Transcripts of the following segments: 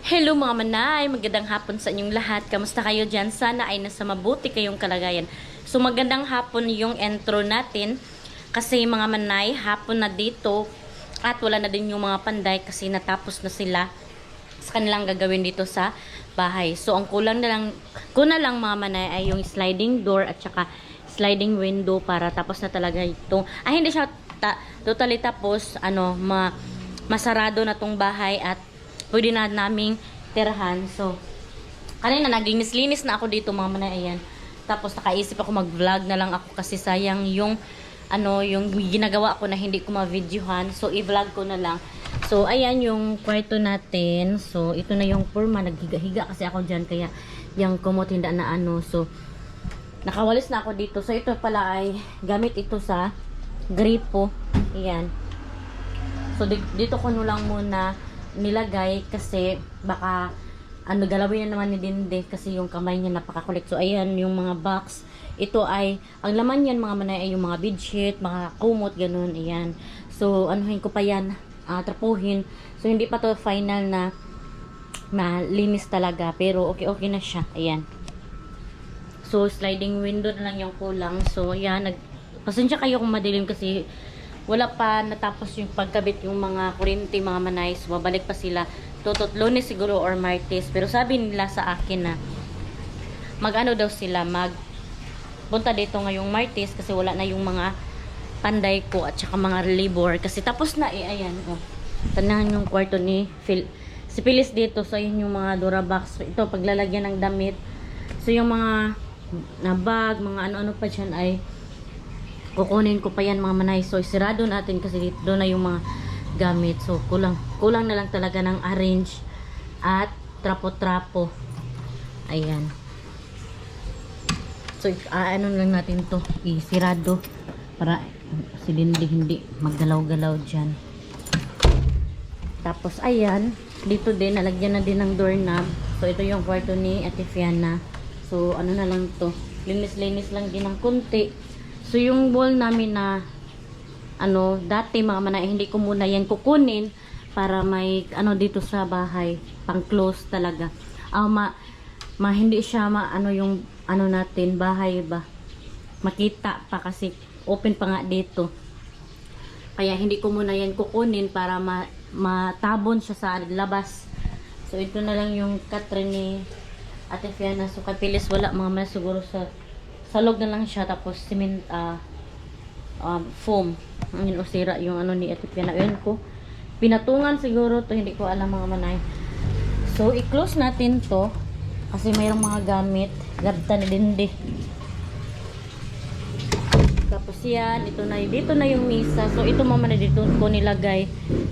Hello mga manay, magandang hapon sa inyong lahat. Kamusta kayo dyan? Sana ay nasa mabuti kayong kalagayan. So magandang hapon yung intro natin kasi mga manay, hapon na dito at wala na din yung mga panday kasi natapos na sila sa kanilang gagawin dito sa bahay. So ang kulang na lang, mga manay ay yung sliding door at saka sliding window para tapos na talaga ito. Ay hindi siya totally tapos, masarado na tong bahay at pwede na naming tirahan. So, kanina naglinis-linis na ako dito mga manay, ayan. Tapos nakaisip ako mag-vlog na lang ako kasi sayang yung yung ginagawa ko na hindi ko ma-videohan. So, i-vlog ko na lang. So, ayan yung kwarto natin. So, ito na yung forma. Naghiga-higa kasi ako dyan. Kaya, yung kumot hindi na So, nakawalis na ako dito. So, ito pala ay gamit ito sa gripo. Ayan. So, dito ko lang muna nilagay kasi baka galawin na naman ni Dinde kasi yung kamay niya napakakulit. So ayan yung mga box. Ito ay ang laman yan mga manay ay yung mga bedsheet, mga kumot ganun, ayan. So anuhin ko pa yan, trapuhin. So hindi pa to final na malinis talaga pero okay na siya. Ayan. So sliding window na lang yung kulang. So ayan, pasensya kayo kung madilim kasi wala pa natapos yung pagkabit yung mga kuryente mga manay. So, babalik pa sila Lunes siguro or Martes. Pero sabi nila sa akin na daw sila punta dito ngayong Martes kasi wala na yung mga panday ko at saka mga labor kasi tapos na ayan tanahan yung kwarto ni si Phyllis dito. So ayan yung mga Durabox, ito paglalagyan ng damit. So yung mga na bag, mga ano-ano pa dyan ay kukunin ko pa yan mga manay. So isirado natin kasi dito na yung mga gamit. So kulang na lang talaga ng arrange at trapo-trapo. Ayan. So lang natin to isirado para si Dindi hindi maggalaw-galaw dyan. Tapos ayan, dito din nalagyan na din ng doorknob. So ito yung kwarto ni Ate Fiana. So na lang to, linis-linis lang din ng kunti. So yung wall namin na dati mga manay, hindi ko muna yan kukunin para may dito sa bahay, pang close talaga. Hindi siya yung natin bahay ba. Makita pa kasi open pa nga dito. Kaya hindi ko muna yan kukunin para matabon siya sa labas. So ito na lang yung Catherine ni Ate Fiana. So kapilis wala mga manay, siguro sa log na lang siya tapos cement foam ang usira yung ni Ate Fiana. Ayun ko pinatungan siguro to, hindi ko alam mga manay. So i-close natin to kasi mayroong mga gamit labta ni Dindi. Tapos yan, dito na yung misa. So ito mga manay, dito ko nilagay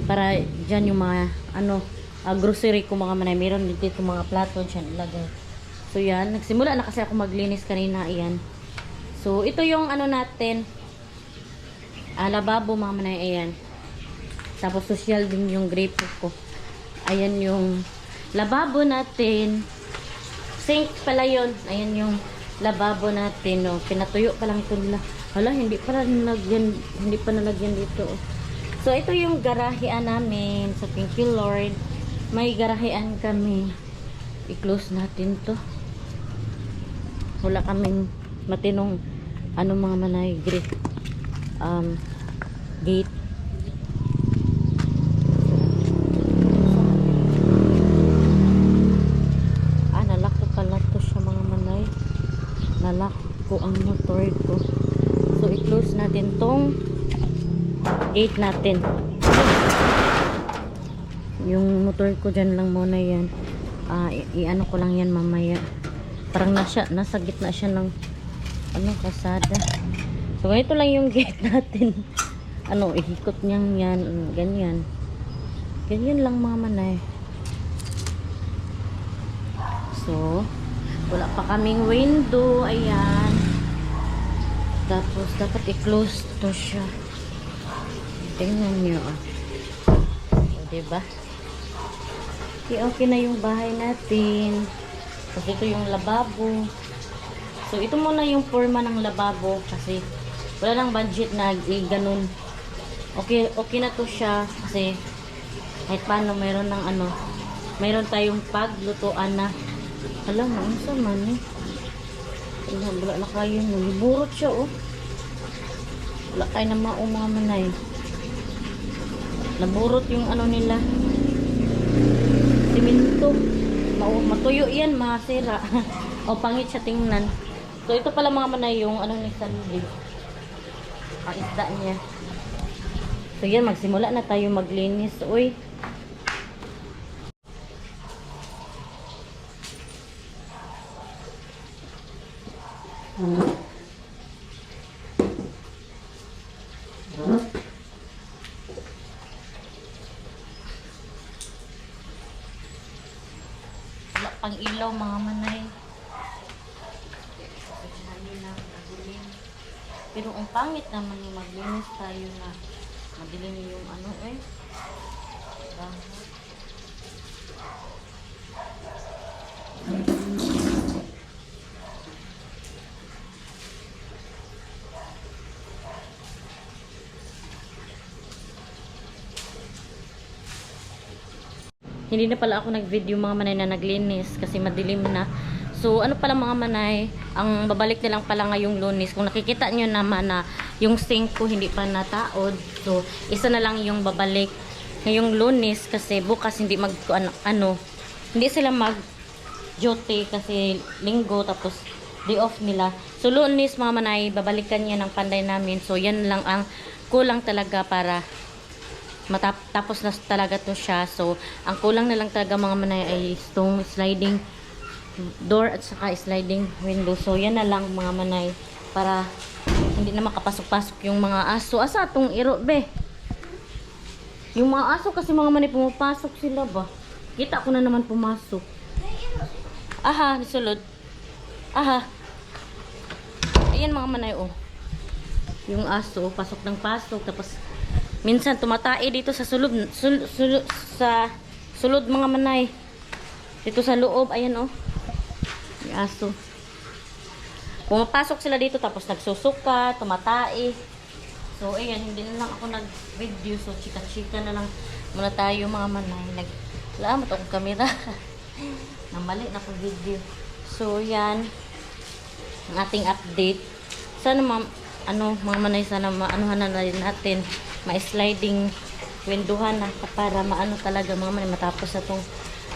para dyan yung mga grocery ko mga manay. Meron dito mga plato dyan ilagay. So yan, nagsimula na kasi ako maglinis kanina, ayan. So ito yung natin, lababo mga manay, ayan. Tapos social din yung gripo ko. Ayan yung lababo natin. Sink pala yun. Ayan yung lababo natin, pinatuyo pa lang ito nila. Hala, hindi pa nalagyan dito. So ito yung garahean namin. So thank you Lord, may garahean kami. I-close natin to. Wala kaming matinong mga manay gate. Nalak ko pala to siya mga manay. Nalak ko ang motor ko. So i-close natin tong gate natin. Yung motor ko dyan lang muna yan. Ko lang yan mamaya. Parang nasa gitna siya ng kasada. So ito lang yung gate natin. Ihikot niyang yan, ganyan lang mga manay. So wala pa kaming window, ayan. Tapos dapat i-close to siya. Tingnan niyo diba? Okay na yung bahay natin. Tapos ito yung lababo. So ito muna yung forma ng lababo kasi wala nang budget na ganun. Okay na to siya kasi kahit paano meron ng mayroon tayong paglutuan na. Alam mo, ano sa man eh. Wala na kayo. Naliburot siya oh. Wala kayo na mga manay. Naburot yung ano nila. Siminto. Matuyo yan, masira. O pangit siya tingnan. So ito pala mga manay yung ano ni Sandy. Ang isda niya. So yan, magsimula na tayo maglinis. Uy. Wala pang ilaw mga manay. Pero ang pangit naman yung maglinis tayo na madilim yung ano eh. Hindi na pala ako nag-video mga manay na naglinis kasi madilim na. So ano pala mga manay, ang babalik na lang pala ngayong Lunes. Kung nakikita nyo naman na yung sink ko hindi pa nataod. So isa na lang yung babalik ngayong Lunes kasi bukas hindi hindi sila mag duty kasi linggo tapos day off nila. So Lunes mga manay, babalikan niya ng panday namin. So yan lang ang kulang talaga para matapos na talaga to siya. So ang kulang na lang talaga mga manay ay itong sliding door at saka sliding window. So yan na lang mga manay para hindi na makapasok-pasok yung mga aso. Asa atong iro be? Yung mga aso kasi mga manay pumapasok sila ba? Kita ko na naman pumasok. Aha, nisulod. Aha. Ayan mga manay oh. Yung aso pasok ng pasok tapos minsan tumatae dito sa sa sulod mga manay. Dito sa loob, ayan oh. May aso. Pumapasok sila dito tapos nagsusuka, tumatae. So ayan, hindi na lang ako nag-video. So chika-chika na lang muna tayo mga manay. Naglamat akong camera. Namali na akong video. So yan ang ating update. Sana mga manay, sana maanuhan na rin natin, ma-sliding windowhan na para maano talaga mga manay matapos na tong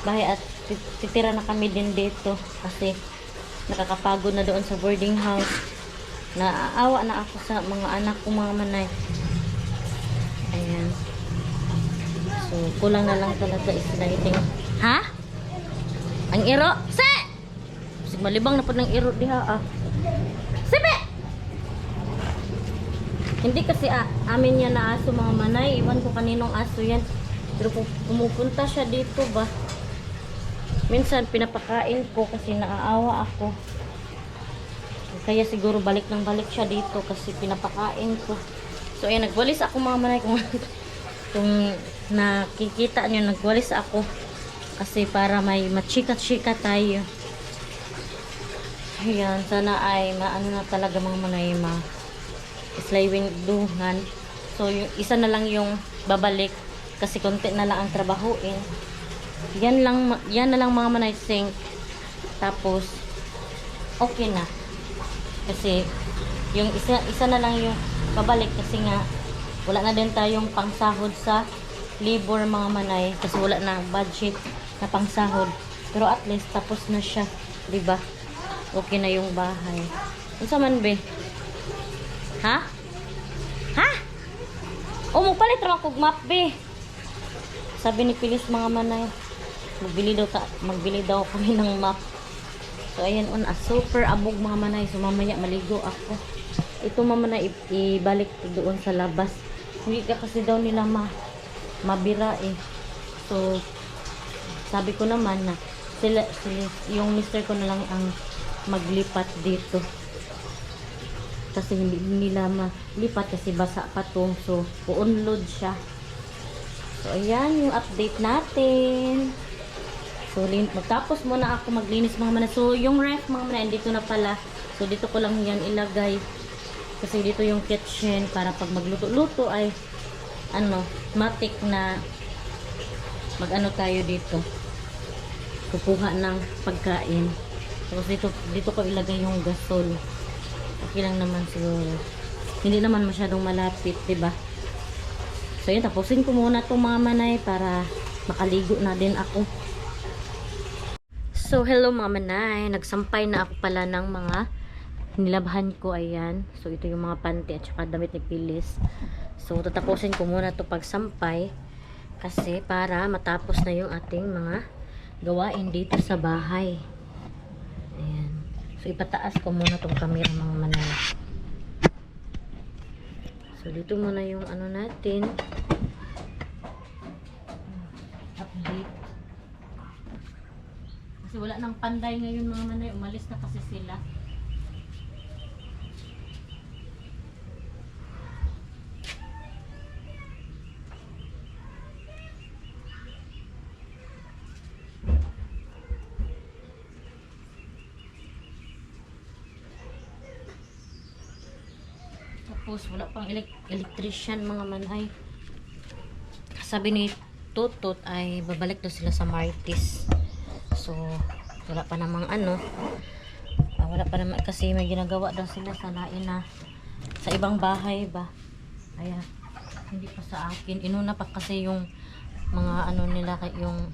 bahay at titira na kami din dito kasi nakakapagod na doon sa boarding house. Naaawa na ako sa mga anak ko mga manay. Ayan. So kulang na lang talaga sliding. Ha? Ang iro? Se! Sig malibang na po ng iro diha ah. Sibe! Hindi kasi amin yan na aso mga manay. Iwan ko kaninong aso yan. Pero kung pumupunta siya dito ba, minsan pinapakain ko kasi naaawa ako. Kaya siguro balik ng balik siya dito kasi pinapakain ko. So ayan, nagwalis ako mga manay. Kung nakikita nyo, nagwalis ako. Kasi para may machika-chika tayo. Ayan, sana ay maano na talaga mga manay sliding duhan. So yung isa na lang yung babalik kasi konti na lang ang trabahuin. Yan na lang mga manay sink. Tapos okay na. Kasi yung isa na lang yung babalik kasi nga wala na din tayong pangsahod sa labor mga manay kasi wala na budget na pangsahod. Pero at least tapos na siya, 'di ba? Okay na yung bahay. Unsa man be? Ha? Ha? O magpalit ra kog map be. Sabi ni Pilis mga manay, magbili daw kami ng map. So ayan on, super abog mga manay. So mamaya maligo ako. Ito manay ibalik doon sa labas. Hindi ka kasi daw nila mabira eh. So sabi ko naman na sila yung mister ko na lang ang maglipat dito. Kasi hindi nila malipat kasi basa pa to. So uunload siya. So ayan yung update natin. So magtapos muna ako maglinis mga manay. So yung ref mga manay dito na pala. So dito ko lang yan ilagay. Kasi dito yung kitchen para pag magluto-luto ay matik na tayo dito. kukuha ng pagkain. Tapos dito ko ilagay yung gasol. Okay lang naman siguro. Hindi naman masyadong malapit, 'di ba? So yun, tapusin ko muna itong mga manay para makaligo na din ako. So hello mga manay, nagsampay na ako pala ng mga nilabhan ko, ayan. So ito yung mga panty at saka damit ni Pilis. So tatapusin ko muna ito pagsampay kasi para matapos na yung ating mga gawain dito sa bahay. Ayan. So ipataas ko muna itong camera mga manay. So dito muna yung ano natin. Update. Kasi wala nang panday ngayon mga manay. Umalis na kasi sila. Tapos wala pang electrician mga manay. Sabi ni Tutot ay babalik daw sila sa Martis. So wala pa namang ano. Wala pa naman kasi may ginagawa daw sila sa lain na sa ibang bahay ba. Kaya hindi pa sa akin. Inuna pa kasi yung mga ano nila, yung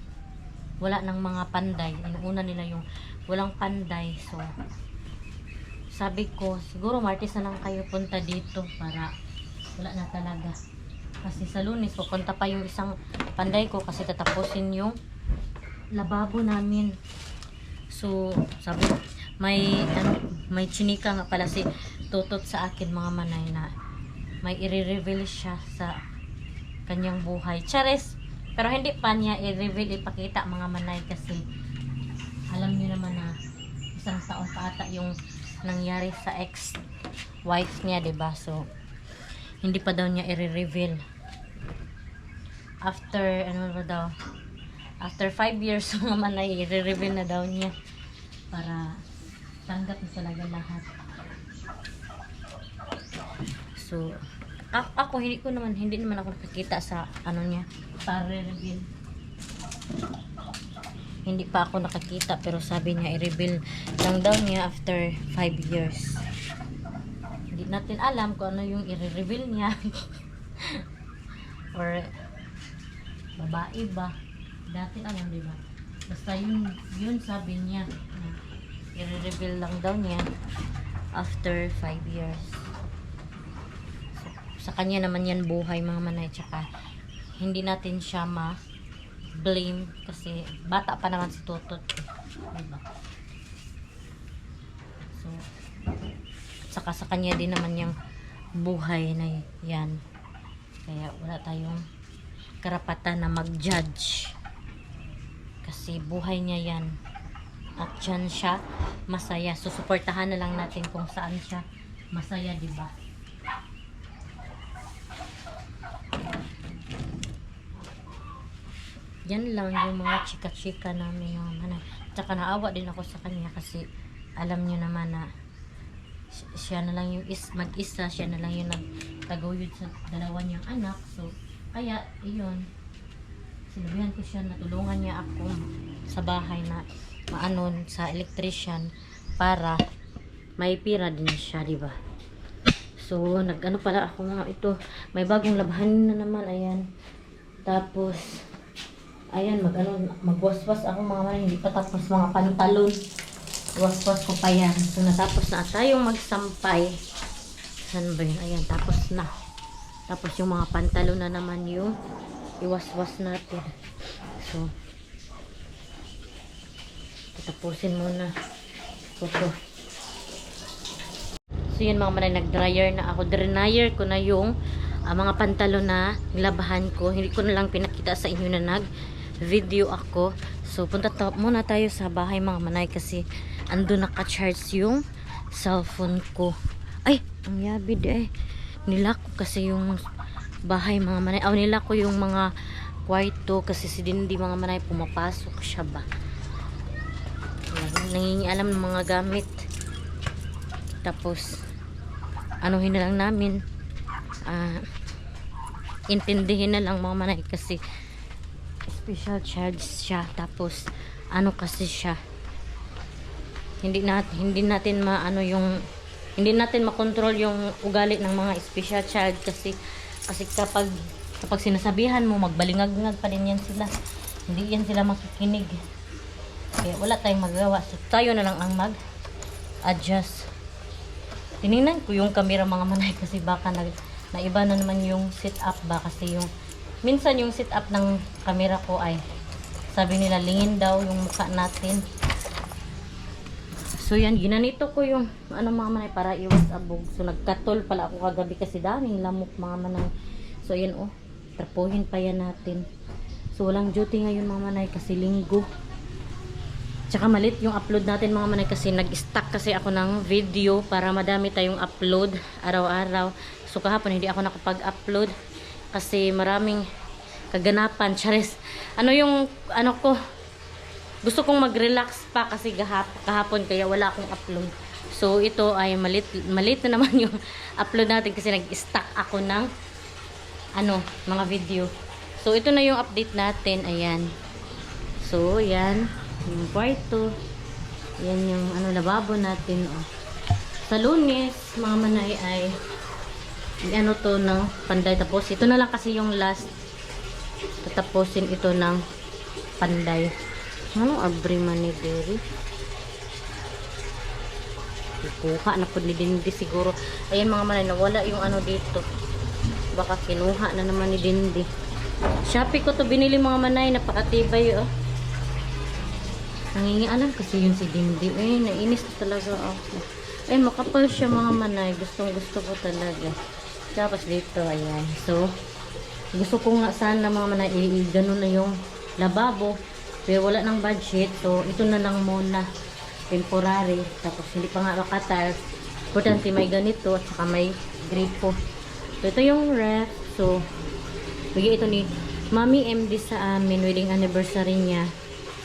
wala ng mga panday. Inuuna nila yung walang panday. So sabi ko, siguro Martes na lang kayo punta dito para wala na talaga. Kasi sa Lunes, pupunta pa yung isang panday ko kasi tatapusin yung lababo namin. So, sabi, may chinika nga pala si Tutot sa akin mga manay na may i-reveal siya sa kanyang buhay. Chares! Pero hindi pa niya i-reveal, ipakita mga manay kasi alam niyo naman na isang taon pa ata yung nangyari sa ex-wife niya, diba? So, hindi pa daw niya i-reveal. After, ano ba daw? After 5 years, mga manay, i-reveal na daw niya. Para tanggap na talaga lahat. So, ako, hindi naman ako nakakita sa, ano niya, para i-reveal. Hindi pa ako nakakita pero sabi niya i-reveal lang daw niya after 5 years. Hindi natin alam kung ano yung i-reveal niya. Or babae ba? Dati alam, diba? Basta yun sabi niya na i-reveal lang daw niya after 5 years. So, sa kanya naman yan buhay mga manay, tsaka hindi natin siya blame kasi bata pa naman si Tutot, diba? So saka sa kanya din naman yung buhay na yan, kaya wala tayong karapatan na mag-judge kasi buhay niya yan at dyan siya masaya. So suportahan na lang natin kung saan siya masaya, diba? Yan lang yung mga chika-chika namin yung manay. Tsaka naawa din ako sa kanya kasi alam nyo naman na siya na lang yung mag-isa, siya na lang yung nagtaguyod sa dalawa niyang anak. So, kaya, iyon, sinabihan ko siya, natulungan niya ako sa bahay na maanon sa electrician para may pira din siya, diba? So, nag-ano pala ako mga ito, may bagong labhan na naman, ayan. Tapos, ayan, magwaswas ako mga manay, hindi pa tapos mga pantalon. Waswas ko pa yan. So, natapos na tayong magsampay. Saan ba yun? Ayan, tapos na. Tapos yung mga pantalon na naman yung iwaswas natin. So, tatapusin muna. Ito. So, yun mga manay, nag-dryer na ako. Dryer ko na yung mga pantalon na nilabahan ko. Hindi ko na lang pinakita sa inyo na nag-video ako. So, punta muna tayo sa bahay mga manay kasi ando naka-charge yung cellphone ko. Ay, ang yabid eh. Nilak ko kasi yung bahay mga manay. Nilak ko yung mga kwarto kasi si Dindi mga manay pumapasok siya ba. Nangingialam ng mga gamit. Tapos, anuhin na lang namin. Intindihin na lang mga manay kasi special charge siya. Tapos ano kasi siya, hindi natin maano yung, hindi natin makontrol yung ugali ng mga special child kasi kapag sinasabihan mo, magbalingag-ngag pa din yan sila. Hindi yan sila makikinig. Kaya wala tayong magawa. So, tayo na lang ang mag-adjust. Tinignan ko yung camera mga manay kasi baka naiba na naman yung setup ba, kasi yung minsan yung setup ng camera ko ay sabi nila lingin daw yung mukha natin. So yan, ginanito ko yung ano mga manay para iwas abog. So nagkatol pala ako kagabi kasi daming lamok mga manay. So yan oh, trapuhin pa yan natin. So walang duty ngayon mga manay kasi linggo. Tsaka malit yung upload natin mga manay kasi nag-stack kasi ako ng video para madami tayong upload araw-araw. So kahapon hindi ako nakapag-upload kasi maraming kaganapan. Charis, ano yung ano ko, gusto kong mag-relax pa kasi kahapon kaya wala akong upload. So ito ay malit na naman yung upload natin kasi nag-stack ako ng ano, mga video. So ito na yung update natin, ayan. So yan, yung kwarto. Yan yung ano, lababo natin, oh. Sa Lunes, mga manay ay ano to ng panday, tapos ito na lang kasi yung last. Tatapusin ito ng panday. Ano abri man ni Derry? Kuha na po ni Dindi siguro. Ayan mga manay, nawala yung ano dito. Baka kinuha na naman ni Dindi. Shopee ko to binili mga manay, napakatibay oh. Nangingialam kasi yun si Dindi. Eh, nainis na talaga ako. Eh, makapal siya mga manay. Gustong gusto ko talaga. Tapos dito, ayan. So, gusto ko nga sana mga manay, gano'n na yung lababo. Pero wala ng budget. So, ito na lang muna. Temporary. Tapos, hindi pa nga makatiles. Importante may ganito at saka may gripo. So, ito yung ref. So, bigay ito ni Mami MD sa amin. Wedding anniversary niya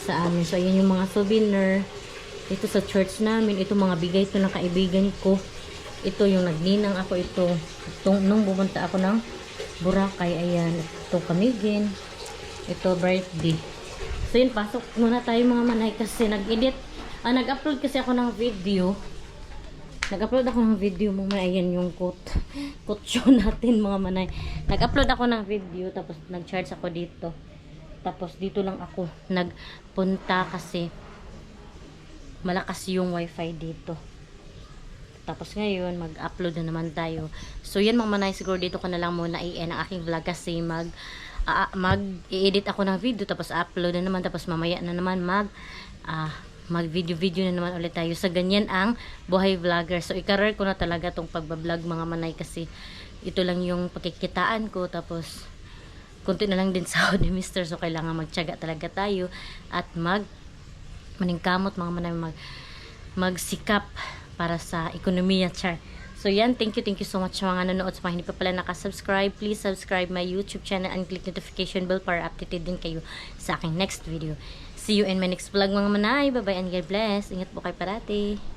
sa amin. So, ayan yung mga souvenir. Ito sa church namin. Ito mga bigay ito ng kaibigan ko. Ito yung nagninang ako. Nung pumunta ako ng Boracay. Ayan. Ito kamigin. Ito birthday. So, yun. Pasok muna tayo mga manay kasi nag-edit. Nag-upload kasi ako ng video. Nag-upload ako ng video mga manay. Ayan yung show natin mga manay. Nag-upload ako ng video tapos nag-charge ako dito. Tapos dito lang ako nagpunta kasi malakas yung wifi dito. Tapos ngayon mag-upload na naman tayo. So yan mga manay, siguro dito ko na lang muna i-end ang aking vlog kasi mag-i-edit ako ng video tapos upload na naman, tapos mamaya na naman mag-video na naman ulit tayo. Sa ganyan ang buhay vlogger. So i-career ko na talaga tong pagbablog mga manay kasi ito lang yung pagkikitaan ko, tapos kunti na lang din sahod ni Mr. So kailangan magtiyaga talaga tayo at maningkamot mga manay, magsikap para sa ekonomiya, char. So yan, thank you so much sa mga nanonood. Sa mga hindi pa pala nakasubscribe, please subscribe my YouTube channel and click notification bell para updated din kayo sa aking next video. See you in my next vlog mga manay. Bye bye and God bless. Ingat po kayo parati.